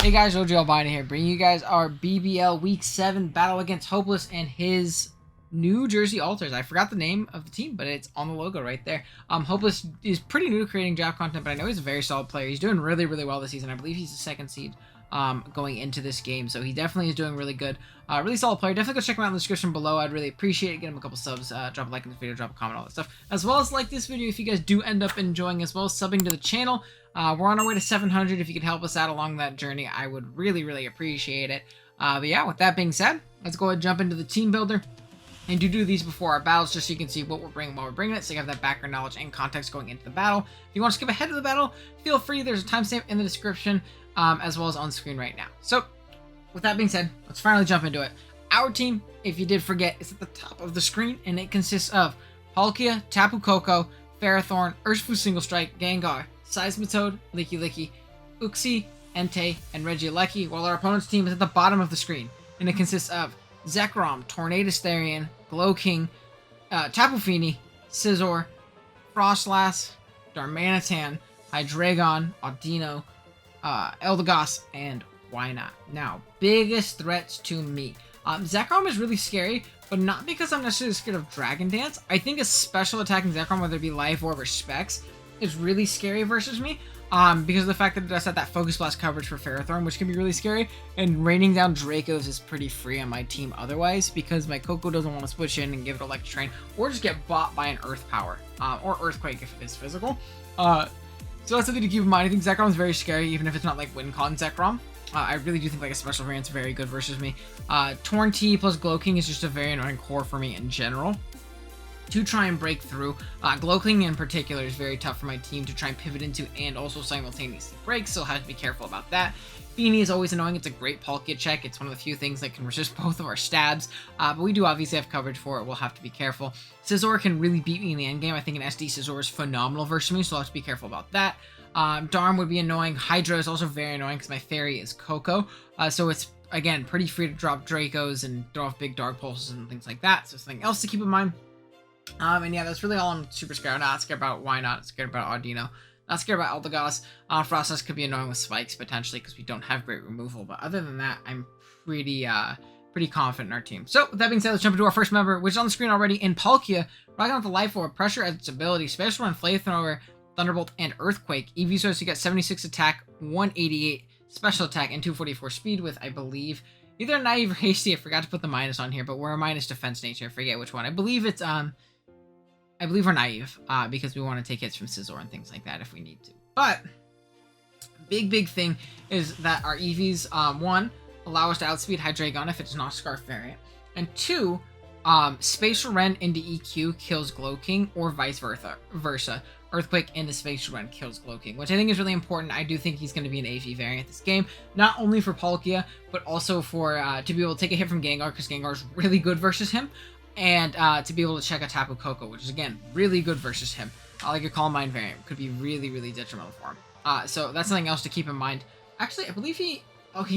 Hey guys, OGalbina here, bringing you guys our BBL Week 7 battle against Hopeless and his New Jersey Alters. I forgot the name of the team, but it's on the logo right there. Hopeless is pretty new to creating draft content, but I know he's a very solid player. He's doing really, really well this season. I believe he's the second seed going into this game, so he definitely is doing really good. Really solid player. Definitely go check him out in the description below. I'd really appreciate it. Get him a couple subs, drop a like in this video, drop a comment, all that stuff. As well as like this video if you guys do end up enjoying, as well as subbing to the channel. We're on our way to 700. If you could help us out along that journey, I would really, really appreciate it. But yeah, with that being said, let's go ahead and jump into the team builder. And do these before our battles just so you can see what we're bringing while we're bringing it, so you have that background knowledge and context going into the battle. If you want to skip ahead of the battle, feel free. There's a timestamp in the description, as well as on screen right now. So, with that being said, let's finally jump into it. Our team, if you did forget, is at the top of the screen, and it consists of Palkia, Tapu Koko, Ferrothorn, Urshifu Single Strike, Gengar, Seismitoad, Licky, Uxie, Entei, and Regieleki, while our opponent's team is at the bottom of the screen, and it consists of Zekrom, Tornadus Therian, Glowking, Tapu Fini, Scizor, Frostlass, Darmanitan, Hydreigon, Audino, Eldegoss, and Wynaut. Now, biggest threats to me. Zekrom is really scary, but not because I'm necessarily scared of Dragon Dance. I think a special attacking Zekrom, whether it be Life Orb or Specs, is really scary versus me. Because of the fact that it does have that Focus Blast coverage for Ferrothorn, which can be really scary, and raining down Dracos is pretty free on my team otherwise, because my Koko doesn't want to switch in and give it Electric Train, or just get bought by an Earth Power, or Earthquake if it is physical. So that's something to keep in mind. I think Zekrom is very scary, even if it's not like WinCon Zekrom. I really do think like a special variant's very good versus me. Torn T plus Glowking is just a very annoying core for me in general to try and break through. Glowking in particular is very tough for my team to try and pivot into and also simultaneously break, so have to be careful about that. Fini is always annoying. It's a great Palkia check. It's one of the few things that can resist both of our stabs, but we do obviously have coverage for it. We'll have to be careful. Scizor can really beat me in the endgame. I think an SD Scizor is phenomenal versus me, so I'll have to be careful about that. Darm would be annoying. Hydra is also very annoying because my fairy is Koko, so it's, again, pretty free to drop Dracos and throw off big Dark Pulses and things like that, so something else to keep in mind. And yeah, that's really all I'm super scared. Not scared about Wynaut, scared about Audino, not scared about Eldegoss. Frostlass could be annoying with spikes potentially because we don't have great removal, but other than that, I'm pretty confident in our team. So with that being said, let's jump into our first member, which is on the screen already in Palkia, rocking out the Life Orb, Pressure as its ability, Special Run, Flamethrower, Thunderbolt, and Earthquake. EV source, you got 76 attack, 188 special attack, and 244 speed with, I believe, either Naive or Hasty. I forgot to put the minus on here, but we're a minus defense nature. I forget which one. I believe it's I believe we're Naive, because we want to take hits from Scizor and things like that if we need to. But, big thing is that our EVs, one, allow us to outspeed Hydreigon if it's not Scarf variant, and two, Spatial Rend into EQ kills Glowking, or vice versa. Earthquake into Spatial Rend kills Glowking, which I think is really important. I do think he's going to be an AV variant this game, not only for Palkia, but also for to be able to take a hit from Gengar, because Gengar is really good versus him, and to be able to check a Tapu Koko, which is, again, really good versus him. Like a Calm Mind variant could be really, really detrimental for him. So that's something else to keep in mind. Actually, I believe he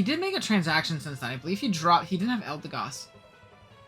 did make a transaction since then. I believe he didn't have Eldegoss.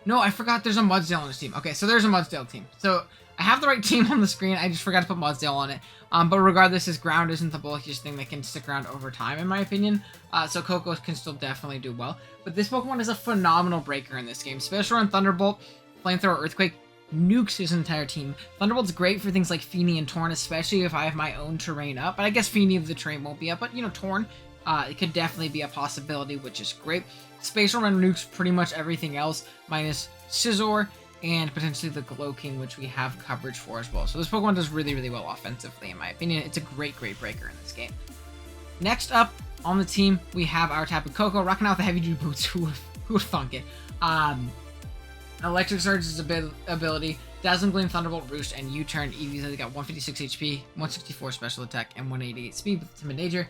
No, I forgot there's a Mudsdale on his team. Okay, so there's a Mudsdale team. So I have the right team on the screen. I just forgot to put Mudsdale on it. But regardless, his ground isn't the bulkiest thing that can stick around over time, in my opinion. So Koko can still definitely do well. But this Pokemon is a phenomenal breaker in this game. Special Run, Thunderbolt, Flamethrower, Earthquake, nukes his entire team. Thunderbolt's great for things like Fini and Torn, especially if I have my own terrain up. But I guess Fini, the terrain won't be up. But, you know, Torn, it could definitely be a possibility, which is great. Spatial Run nukes pretty much everything else, minus Scizor and potentially the Glowking, which we have coverage for as well. So this Pokemon does really, really well offensively, in my opinion. It's a great breaker in this game. Next up on the team, we have our Tapu Koko, rocking out the heavy duty boots. Who would thunk it? Electric Surge is a ability, Dazzling Gleam, Thunderbolt, Roost, and U-Turn. EVs has got 156 HP, 164 special attack, and 188 speed with Timid Nature.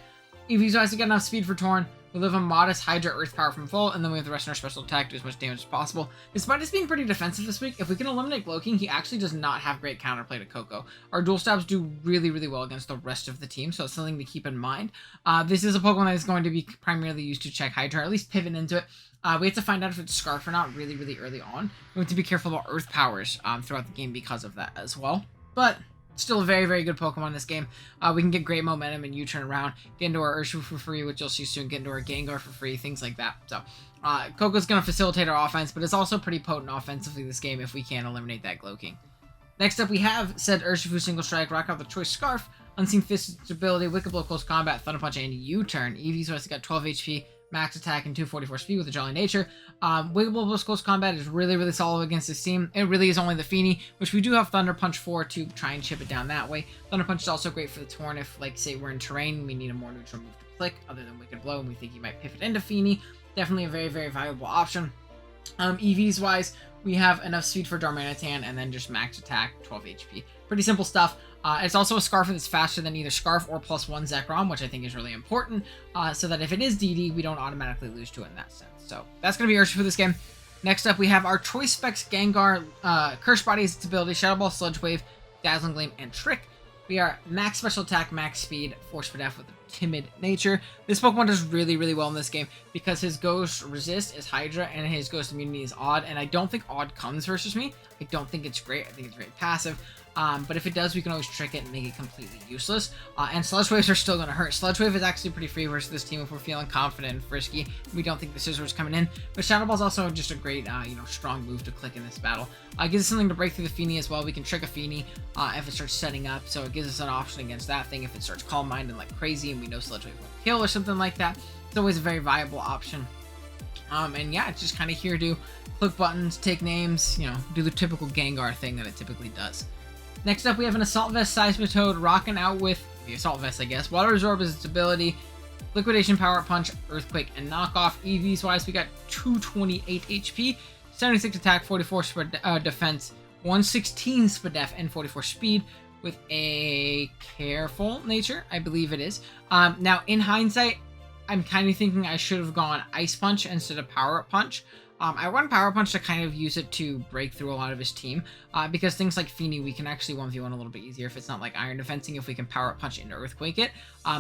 EVs also got enough speed for Torn. We live a modest Hydra Earth Power from full, and then we have the rest of our special attack to do as much damage as possible. Despite us being pretty defensive this week, if we can eliminate Glowking, he actually does not have great counterplay to Koko. Our dual stabs do really, really well against the rest of the team, so it's something to keep in mind. This is a Pokemon that is going to be primarily used to check Hydra, or at least pivot into it. We have to find out if it's Scarf or not really, really early on. We have to be careful about Earth Powers throughout the game because of that as well. But Still a very, very good Pokemon in this game. We can get great momentum and U-turn around, get into our Urshifu for free, which you'll see soon, get into our Gengar for free, things like that. So, Coco's going to facilitate our offense, but it's also pretty potent offensively this game if we can eliminate that Glow-King. Next up, we have said Urshifu Single Strike, rock out the Choice Scarf, Unseen Fist ability, Wicked Blow, Close Combat, Thunder Punch, and U-Turn. Eevee's also got 12 HP, max attack, and 244 speed with a Jolly Nature. Wicked Blow plus Close Combat is really, really solid against this team. It really is only the Feeny, which we do have Thunder Punch for to try and chip it down that way. Thunder Punch is also great for the Torn if, like, say we're in terrain, we need a more neutral move to click other than Wicked Blow, and we think he might pivot into Feeny. Definitely a very, very valuable option. EVs wise, we have enough speed for Darmanitan and then just max attack, 12 HP. Pretty simple stuff. It's also a Scarf that's faster than either Scarf or +1 Zekrom, which I think is really important, so that if it is DD, we don't automatically lose to it in that sense. So that's going to be Urshifu for this game. Next up, we have our Choice Specs Gengar, Curse Bodies, its ability, Shadow Ball, Sludge Wave, Dazzling Gleam, and Trick. We are max special attack, max speed, Force Spadef with a timid nature. This Pokemon does really, really well in this game because his Ghost Resist is Hydra and his Ghost Immunity is Odd, and I don't think Odd comes versus me. I don't think it's great. I think it's very passive. But if it does, we can always trick it and make it completely useless. And Sludge Waves are still going to hurt. Sludge Wave is actually pretty free versus this team if we're feeling confident and frisky. We don't think the Scizor's coming in. But Shadow Ball is also just a great, strong move to click in this battle. Gives us something to break through the Feeny as well. We can trick a Feeny if it starts setting up. So it gives us an option against that thing if it starts Calm Minding like crazy and we know Sludge Wave won't kill or something like that. It's always a very viable option. And yeah, it's just kind of here to click buttons, take names, do the typical Gengar thing that it typically does. Next up, we have an Assault Vest Seismitoad rocking out with the Assault Vest, I guess. Water Absorb is its ability, Liquidation, Power Punch, Earthquake, and Knockoff. EVs wise, we got 228 HP, 76 attack, 44 defense, 116 Spadef, and 44 speed with a Careful nature, I believe it is. Now, in hindsight, I'm kind of thinking I should have gone Ice Punch instead of Power Punch. I run Power Punch to kind of use it to break through a lot of his team, because things like Feeny, we can actually 1v1 a little bit easier if it's not like Iron Defensing. If we can Power Punch into Earthquake it,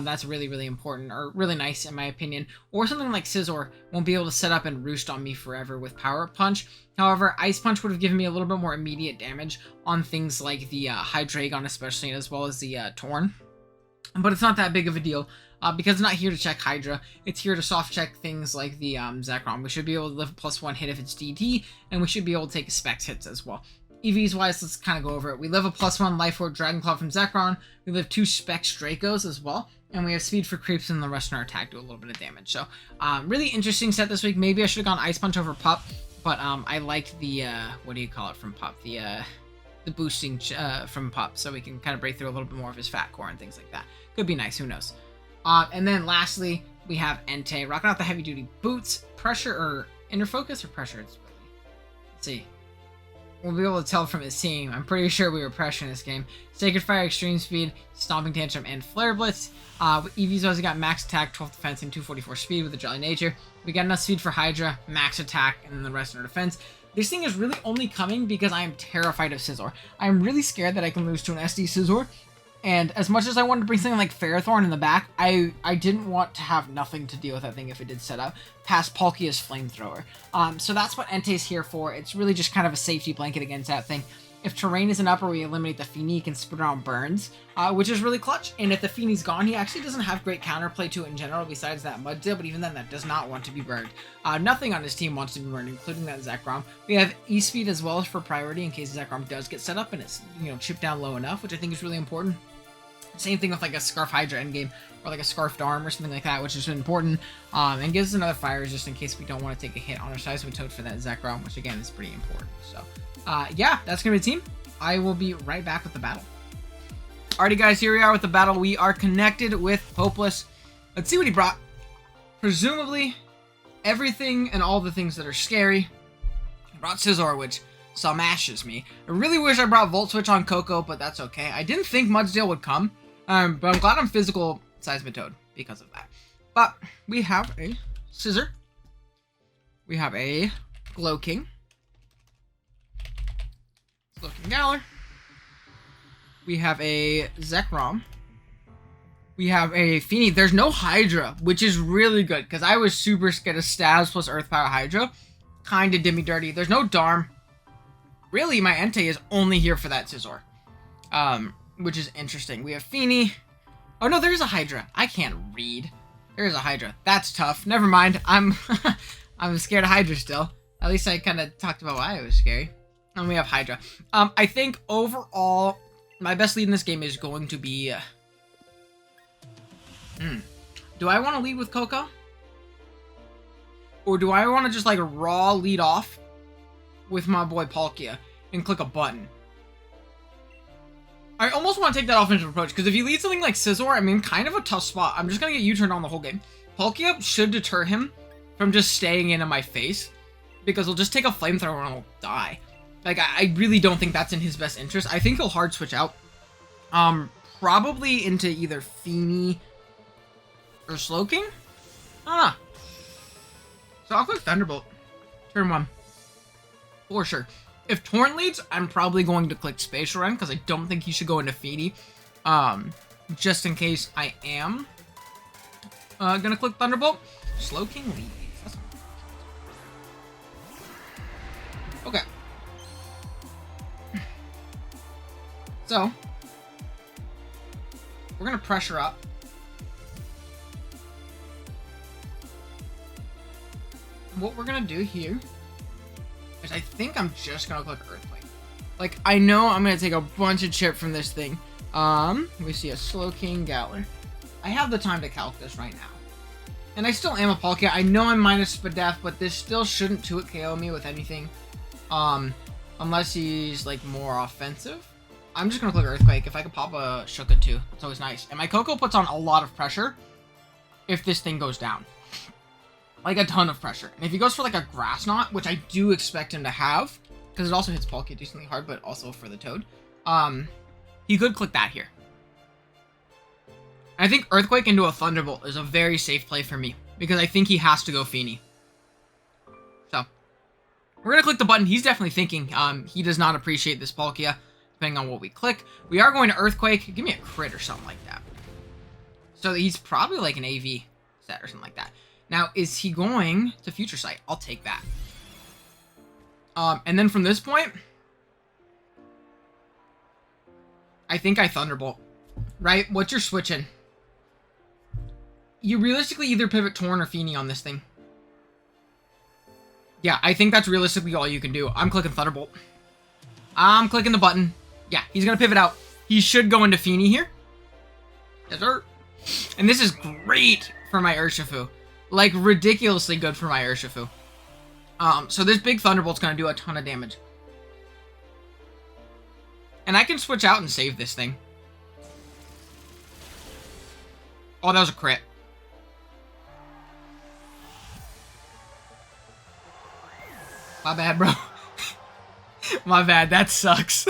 that's really, really important, or really nice in my opinion. Or something like Scizor won't be able to set up and roost on me forever with Power Punch. However, Ice Punch would have given me a little bit more immediate damage on things like the Hydreigon especially, as well as the Torn. But it's not that big of a deal. Because it's not here to check Hydra, it's here to soft check things like the Zekrom. We should be able to live a +1 hit if it's DD, and we should be able to take Specs hits as well. EVs wise, let's kind of go over it. We live a +1 Life Orb Dragon Claw from Zekrom, we live 2 Specs Dracos as well, and we have speed for creeps and the rest of our attack do a little bit of damage. So, really interesting set this week. Maybe I should have gone Ice Punch over Pup, but I liked the, what do you call it from Pup? The boosting from Pup, so we can kind of break through a little bit more of his Fat Core and things like that. Could be nice, who knows? And then lastly, we have Entei, rocking out the heavy duty boots, pressure or inner focus or pressure. Let's see. We'll be able to tell from his team. I'm pretty sure we were pressure in this game. Sacred Fire, Extreme Speed, Stomping Tantrum, and Flare Blitz. EV's also got max attack, 12 defense, and 244 speed with a Jolly Nature. We got enough speed for Hydra, max attack, and then the rest in our defense. This thing is really only coming because I am terrified of Scizor. I'm really scared that I can lose to an SD Scizor. And as much as I wanted to bring something like Ferrothorn in the back, I didn't want to have nothing to deal with that thing if it did set up past Palkia's Flamethrower. So that's what Entei's here for. It's really just kind of a safety blanket against that thing. If terrain isn't up or we eliminate the Feeny, he can spit around Burns, which is really clutch. And if the Feeny's gone, he actually doesn't have great counterplay to it in general besides that Mudtail, but even then, that does not want to be burned. Nothing on his team wants to be burned, including that Zekrom. We have E-Speed as well as for priority in case Zekrom does get set up and it's, chipped down low enough, which I think is really important. Same thing with like a Scarf Hydra endgame or like a Scarfed Arm or something like that, which is important. And gives us another fire just in case we don't want to take a hit on our Seismitoad for that Zekrom, which again is pretty important. So yeah, that's going to be the team. I will be right back with the battle. Alrighty guys, here we are with the battle. We are connected with Hopeless. Let's see what he brought. Presumably everything and all the things that are scary. He brought Scizor, which smashes me. I really wish I brought Volt Switch on Coco, but that's okay. I didn't think Mudsdale would come. But I'm glad I'm physical Seismitoad because of that. But we have a Scizor. We have a Glow-King. Glow-King Galar. We have a Zekrom. We have a Feeny. There's no Hydra, which is really good, because I was super scared of Stabs plus Earth Power Hydra. Kinda did me dirty. There's no Darm. Really, my Entei is only here for that Scizor. which is interesting. We have Feeny. Oh no, there's a Hydra. I can't read. There's a Hydra. That's tough. Never mind. I'm I'm scared of Hydra still. At least I kind of talked about why it was scary. And we have Hydra. I think overall, my best lead in this game is going to be... Do I want to lead with Coco? Or do I want to just like raw lead off with my boy Palkia and click a button? I almost want to take that offensive approach, because if he leads something like Scizor, I mean, kind of a tough spot. I'm just going to get U-turned on the whole game. Palkia should deter him from just staying in my face, because he'll just take a flamethrower and he'll die. Like, I really don't think that's in his best interest. I think he'll hard switch out. Probably into either Feeny or Slowking? I don't know. So I'll click Thunderbolt. Turn 1. For sure. If Torrent leads, I'm probably going to click Spatial Run, because I don't think he should go into Feeny. Just in case I am gonna click Thunderbolt. Slowking leads. Okay. So, we're gonna pressure up. What we're gonna do here is I think I'm just gonna click Earthquake. Like, I know I'm gonna take a bunch of chip from this thing. We see a Slowking Galar. I have the time to calc this right now. And I still am a Palkia. I know I'm minus Spadef, but this still shouldn't 2-hit KO me with anything. Unless he's, like, more offensive. I'm just gonna click Earthquake. If I could pop a Shuka too, it's always nice. And my Coco puts on a lot of pressure if this thing goes down. Like, a ton of pressure. And if he goes for, like, a Grass Knot, which I do expect him to have, because it also hits Palkia decently hard, but also for the Toad, he could click that here. I think Earthquake into a Thunderbolt is a very safe play for me, because I think he has to go Feeny. So, we're going to click the button. He's definitely thinking he does not appreciate this Palkia, depending on what we click. We are going to Earthquake. Give me a crit or something like that. So he's probably like an AV set or something like that. Now, is he going to Future Sight? I'll take that. And then from this point, I think I Thunderbolt. Right? What you're switching? You realistically either pivot Torn or Feeny on this thing. Yeah, I think that's realistically all you can do. I'm clicking Thunderbolt. I'm clicking the button. Yeah, he's going to pivot out. He should go into Feeny here. Yes, sir. And this is great for my Urshifu. Like, ridiculously good for my Urshifu. So this big Thunderbolt's going to do a ton of damage. And I can switch out and save this thing. Oh, that was a crit. My bad, bro. My bad. That sucks.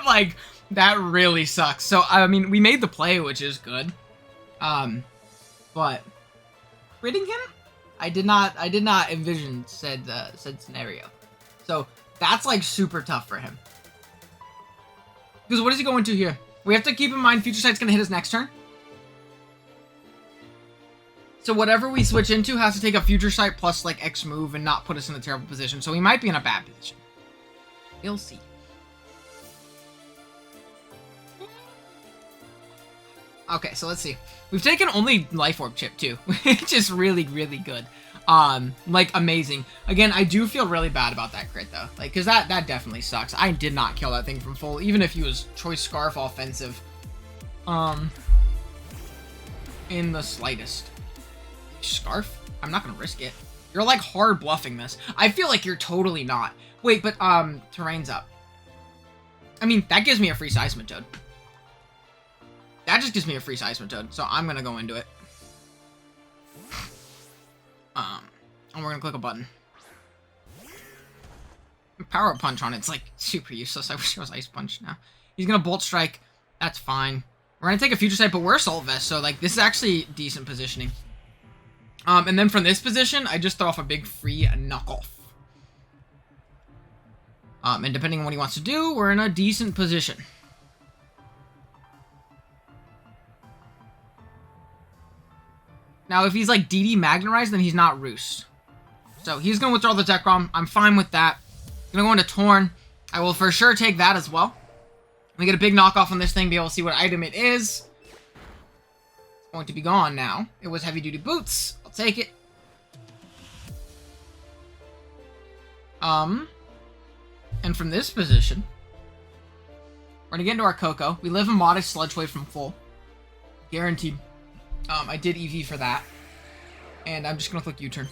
Like, that really sucks. So, I mean, we made the play, which is good. But critting him? I did not envision said scenario. So, that's, like, super tough for him. Because what is he going to here? We have to keep in mind Future Sight's going to hit us next turn. So whatever we switch into has to take a Future Sight plus, like, X move and not put us in a terrible position. So we might be in a bad position. We'll see. Okay, so let's see. We've taken only Life Orb chip, too. Which is really, really good. Like, amazing. Again, I do feel really bad about that crit, though. Like, because that definitely sucks. I did not kill that thing from full, even if he was Choice Scarf offensive. In the slightest. Scarf? I'm not gonna risk it. You're, like, hard bluffing this. I feel like you're totally not. Wait, but, terrain's up. I mean, that gives me a free Seismitoad. That just gives me a free Seismitoad, so I'm gonna go into it. And we're gonna click a button. Power Up Punch on it's like super useless. I wish it was Ice Punch now. He's gonna Bolt Strike. That's fine. We're gonna take a Future Sight, but we're Assault Vest, so like this is actually decent positioning. And then from this position, I just throw off a big free knockoff. And depending on what he wants to do, we're in a decent position. Now, if he's like DD Magnerized, then he's not Roost. So he's going to withdraw the Zekrom. I'm fine with that. Going to go into Torn. I will for sure take that as well. We get a big knockoff on this thing, be able to see what item it is. It's going to be gone now. It was heavy duty boots. I'll take it. And from this position, we're gonna get into our Coco. We live a modest sludge wave from full. Guaranteed. I did EV for that. And I'm just gonna click U-turn.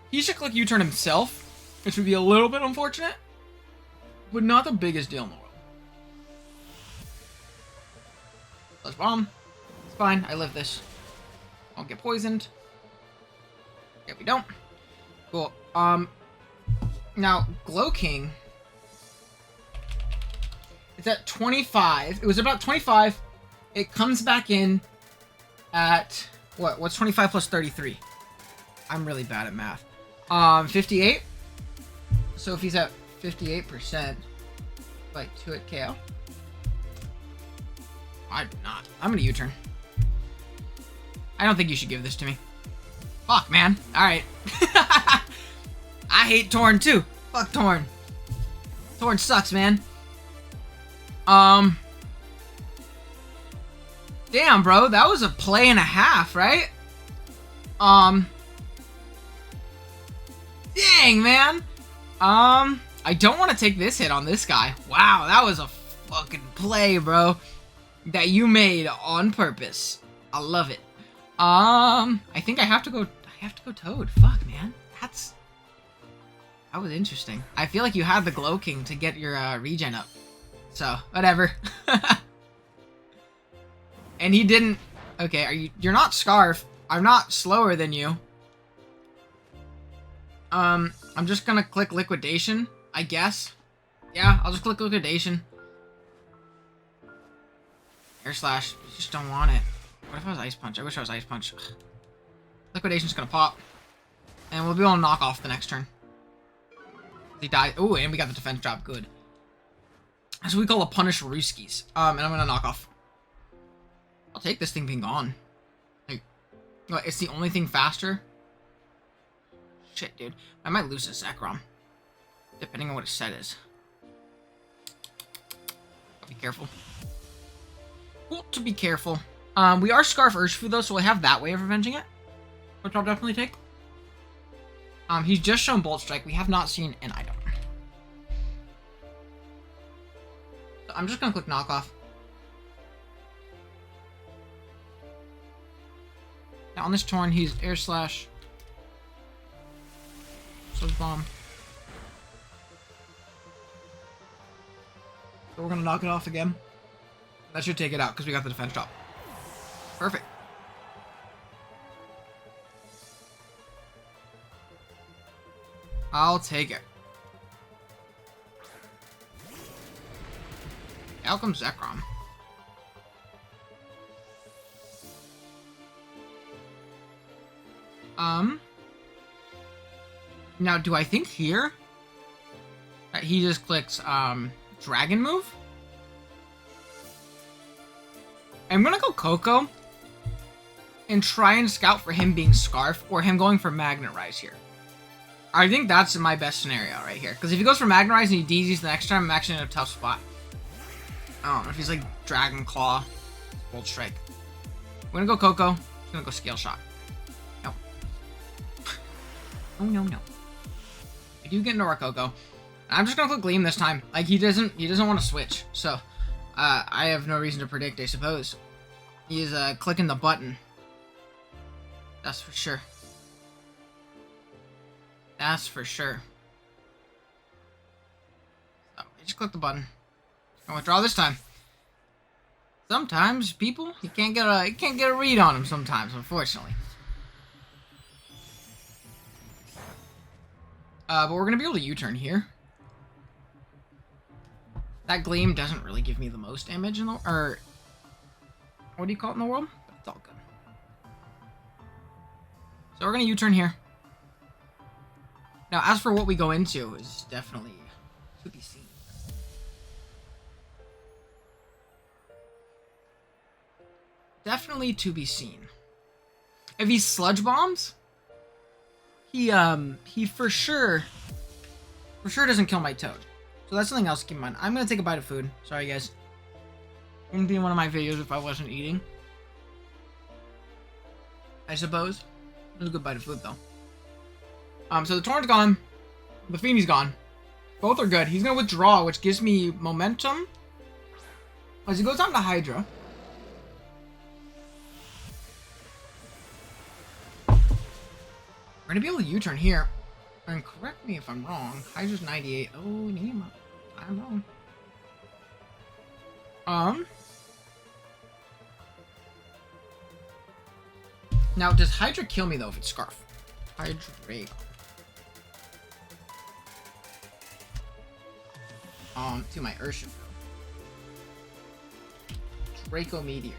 He should click U-turn himself, which would be a little bit unfortunate, but not the biggest deal in the world. Let's bomb. It's fine. I live this. Won't get poisoned. Yeah, we don't. Cool. Now, Glow King. It's at 25. It was about 25. It comes back in at what? What's 25 plus 33? I'm really bad at math. 58. So if he's at 58%, like 2 at KO. I do not. I'm gonna U-turn. I don't think you should give this to me. Fuck, man. Alright. I hate Torn too. Fuck Torn. Torn sucks, man. Damn, bro. That was a play and a half, right? Dang, man. I don't want to take this hit on this guy. Wow, that was a fucking play, bro. That you made on purpose. I love it. I think I have to go Toad. Fuck, man. That was interesting. I feel like you had the Glow King to get your regen up. So, whatever. And he didn't. Okay, you're not Scarf. I'm not slower than you. I'm just gonna click Liquidation, I guess. Yeah, I'll just click Liquidation. Air Slash. I just don't want it. What if I was Ice Punch? I wish I was Ice Punch. Ugh. Liquidation's gonna pop. And we'll be able to knock off the next turn. He died. Ooh, and we got the defense drop. Good. That's what we call a punish Rooskies. And I'm gonna knock off. I'll take this thing being gone. Like, it's the only thing faster. Shit, dude. I might lose this Zekrom. Depending on what his set is. I'll be careful. Cool to be careful. We are Scarf Urshifu though, so we'll have that way of avenging it. Which I'll definitely take. He's just shown Bolt Strike. We have not seen an item. So I'm just gonna click Knockoff. Now on this Torn, he's Air Slash. Sludge Bomb. So we're gonna knock it off again. That should take it out because we got the defense drop. Perfect. I'll take it. Out comes Zekrom. Now, do I think here that he just clicks Dragon Move? I'm gonna go Coco and try and scout for him being Scarf or him going for Magnet Rise here. I think that's my best scenario right here. Because if he goes for Magnet Rise and he DZs the next time, I'm actually in a tough spot. I don't know if he's like Dragon Claw, Bolt Strike. We're gonna go Coco. He's gonna go Scale Shot. No. Oh no no. We do get into our Coco. I'm just gonna click Gleam this time. Like he doesn't want to switch. So I have no reason to predict, I suppose. He is clicking the button. That's for sure. That's for sure. So, just click the button. I'll withdraw this time. Sometimes people, you can't get a read on them sometimes, unfortunately. But we're gonna be able to U-turn here. That Gleam doesn't really give me the most damage in the, or what do you call it in the world? But it's all good. So we're gonna U-turn here. Now, as for what we go into, is definitely to be seen. Definitely to be seen. If he Sludge Bombs, he for sure doesn't kill my Toad. So So that's something else to keep in mind. I'm gonna take a bite of food. Sorry, guys. Wouldn't be in one of my videos if I wasn't eating. I suppose. It was a good bite of food, though. So the Torrent's gone. The Feeney's gone. Both are good. He's gonna withdraw, which gives me momentum. As he goes down to Hydra. We're gonna be able to U-turn here. And correct me if I'm wrong. Hydra's 98. Oh, Nima. I don't know. Now, does Hydra kill me, though, if it's Scarf? Hydra. To my Urshifu. Draco Meteor.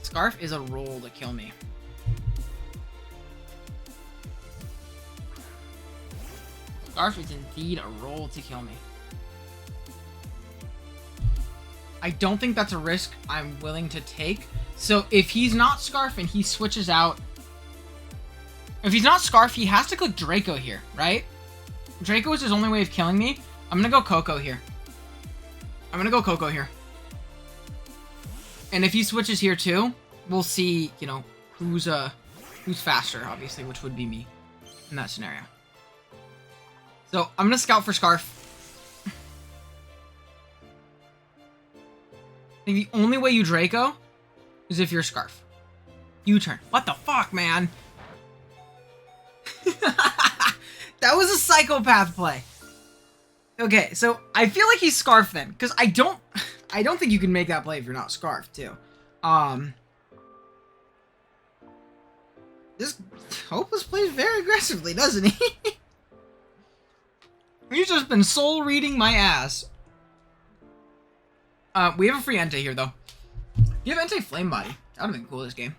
Scarf is a roll to kill me. Scarf is indeed a roll to kill me. I don't think that's a risk I'm willing to take. So if he's not Scarf and he switches out... If he's not Scarf, he has to click Draco here, right? Draco is his only way of killing me. I'm gonna go Coco here. And if he switches here too, we'll see, you know, who's faster, obviously, which would be me in that scenario. So I'm gonna scout for Scarf. I think the only way you Draco is if you're Scarf. U-turn. What the fuck, man? That was a psychopath play. Okay, so I feel like he's Scarf then, because I don't think you can make that play if you're not Scarf too. This Hopeless plays very aggressively, doesn't he? He's just been soul reading my ass. We have a free Entei here though. You have Entei Flame Body. That would have been cool this game.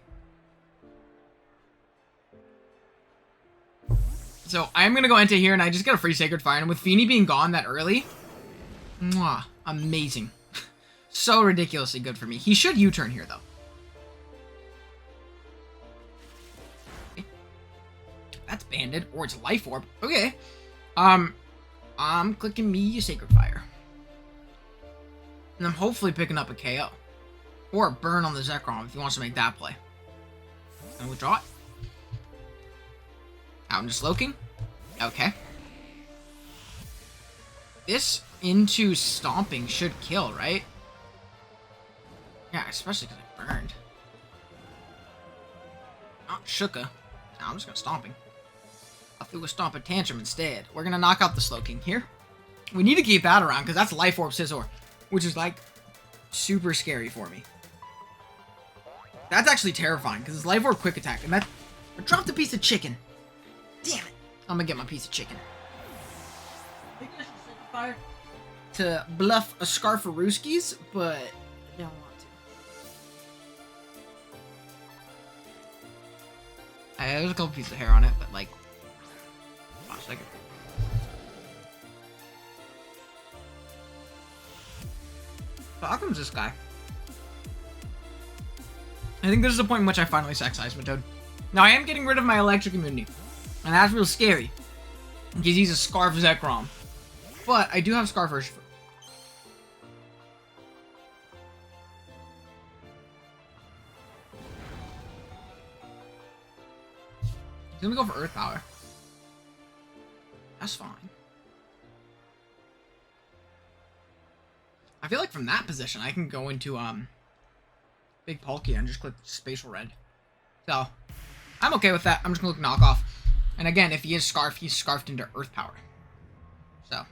So I'm gonna go Entei here, and I just get a free Sacred Fire. And with Feeney being gone that early, mwah, amazing. So ridiculously good for me. He should U-turn here though. Okay. That's banded, or it's Life Orb. Okay. I'm clicking me a Sacred Fire. And I'm hopefully picking up a KO. Or a burn on the Zekrom if he wants to make that play. And withdraw it. Out into Slowking. Okay. This into Stomping should kill, right? Yeah, especially because I burned. Not Shuka. No, I'm just going to Stomping. I'll do a Stomp a Tantrum instead. We're going to knock out the Slowking here. We need to keep that around because that's Life Orb Scizor, which is like super scary for me. That's actually terrifying because it's Life Orb Quick Attack, and that I dropped a piece of chicken. Damn it! I'm gonna get my piece of chicken. I think I should set fire to bluff a Scarfarooskies, but I don't want to. There's a couple pieces of hair on it, but like, gosh, I could. So how come's this guy? I think this is the point in which I finally sack Seismitoad. Now I am getting rid of my electric immunity, and that's real scary, because he's a Scarf Zekrom. But I do have Scarf Urshifu. He's gonna go for Earth Power. That's fine. I feel like from that position, I can go into, Big Palkia and just click Spatial Red. So, I'm okay with that. I'm just gonna look Knockoff. And again, if he is Scarf, he's Scarfed into Earth Power. So,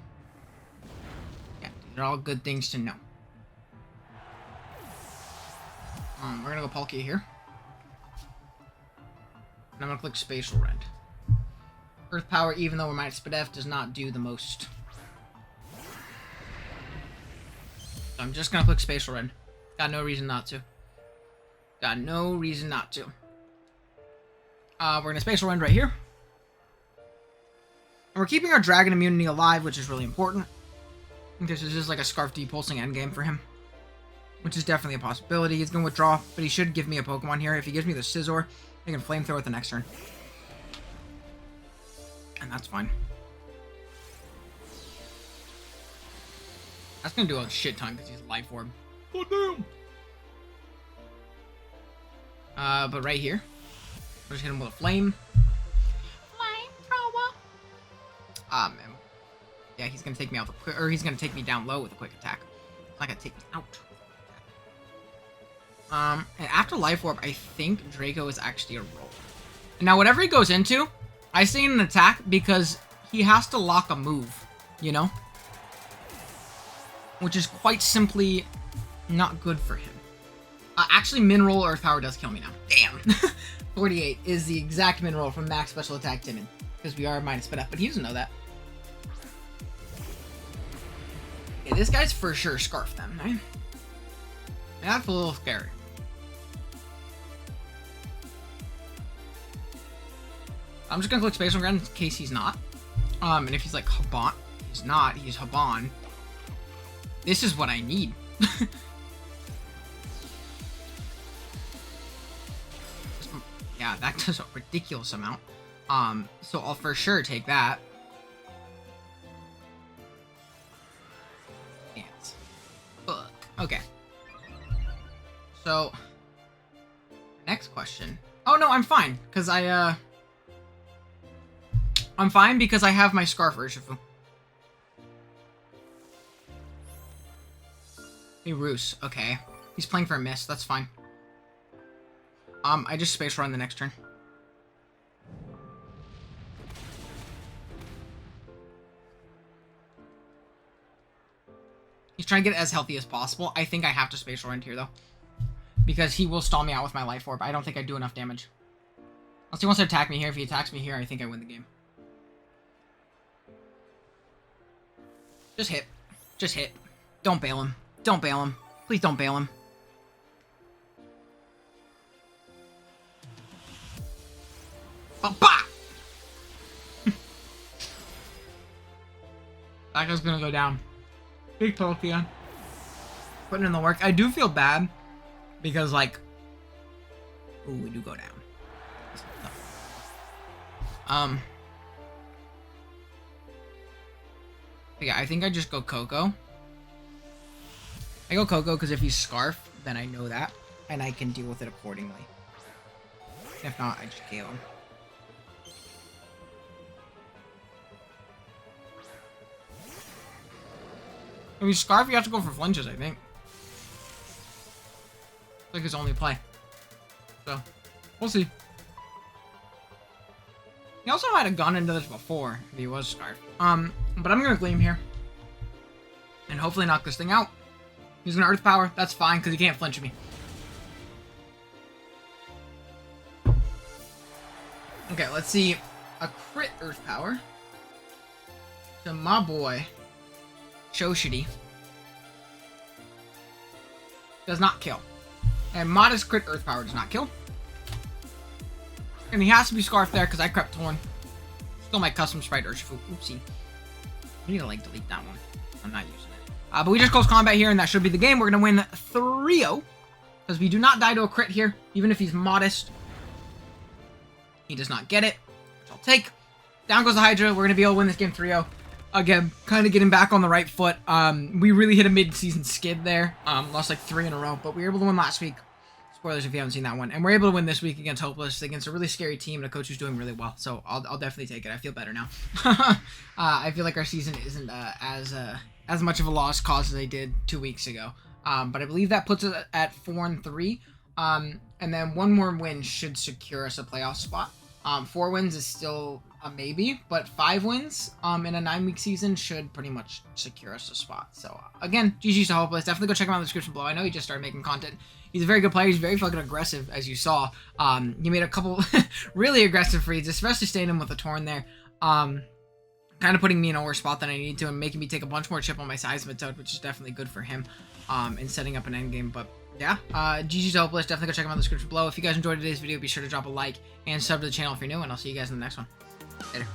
yeah, these are all good things to know. We're gonna go Palkia here. And I'm gonna click Spatial Red. Earth Power, even though we're minus Spadef, does not do the most. So I'm just gonna click Spatial Red. Got no reason not to. Got no reason not to. We're gonna Spatial Rend right here. And we're keeping our Dragon immunity alive, which is really important. Because this is like a Scarf depulsing endgame for him. Which is definitely a possibility. He's gonna withdraw, but he should give me a Pokemon here. If he gives me the Scizor, I can Flamethrower it the next turn. And that's fine. That's gonna do a shit ton because he's a life orb. Oh damn! But right here, we're just hit him with a flame. Flamethrower. Ah man. Yeah, he's gonna take me out or he's gonna take me down low with a quick attack. It's not gonna take me out. And after Life Orb, I think Draco is actually a roll. Now, whatever he goes into, I say in an attack because he has to lock a move, you know? Which is quite simply not good for him. Actually, Min Roll Earth Power does kill me now. Damn! 48 is the exact Min Roll from Max Special Attack Timon. Because we are minus sped up, but he doesn't know that. Yeah, this guy's for sure Scarf them, right? That's a little scary. I'm just gonna click Space Ground in case he's not. And if he's like Haban, he's not. He's Haban. This is what I need. Yeah, that does a ridiculous amount. So I'll for sure take that. Dance. Fuck. Okay. So, next question. Oh no, I'm fine, because I'm fine because I have my Scarf Urshifu. Hey, Roos. Okay. He's playing for a miss. That's fine. I just Space Run the next turn. He's trying to get as healthy as possible. I think I have to Space Run here, though. Because he will stall me out with my Life Orb. I don't think I do enough damage. Unless he wants to attack me here. If he attacks me here, I think I win the game. Just hit. Just hit. Don't bail him. Don't bail him. Please don't bail him. Bah! That guy's gonna go down. Big Palkia. Putting in the work. I do feel bad. Because, like... Ooh, we do go down. Yeah, I think I just go Coco. I go Coco because if he's Scarf, then I know that. And I can deal with it accordingly. If not, I just KO him. If he's Scarf, you have to go for flinches, I think. It's like his only play. So, we'll see. He also might have gone into this before if he was Scarf. But I'm gonna Gleam here. And hopefully knock this thing out. He's an Earth Power. That's fine, because he can't flinch me. Okay, let's see. A crit Earth Power. To my boy. Shoshidi. Does not kill. And modest crit Earth Power does not kill. And he has to be Scarf there because I crept Torn. Still my custom sprite Urshifu. Oopsie. I need to like delete that one. I'm not using it. But we just close combat here and that should be the game. We're going to win 3-0. Because we do not die to a crit here. Even if he's modest. He does not get it. Which I'll take. Down goes the Hydra. We're going to be able to win this game 3-0. Again, kind of getting back on the right foot. We really hit a mid-season skid there. Lost like 3 in a row. But we were able to win last week. Spoilers if you haven't seen that one. And we're able to win this week against Hopeless, against a really scary team and a coach who's doing really well. So I'll definitely take it. I feel better now. I feel like our season isn't as much of a lost cause as I did 2 weeks ago. But I believe that puts us at 4-3. And then one more win should secure us a playoff spot. 4 wins is still a maybe, but 5 wins in a 9-week season should pretty much secure us a spot. So again, GG's to Hopeless. Definitely go check him out in the description below. I know he just started making content. He's a very good player. He's very fucking aggressive, as you saw. He made a couple really aggressive reads, especially staying in with the Torn there. Kind of putting me in a worse spot than I need to and making me take a bunch more chip on my Seismitoad, which is definitely good for him in setting up an endgame. But yeah, GG's to Hopeless. Definitely go check him out in the description below. If you guys enjoyed today's video, be sure to drop a like and sub to the channel if you're new, and I'll see you guys in the next one. Later.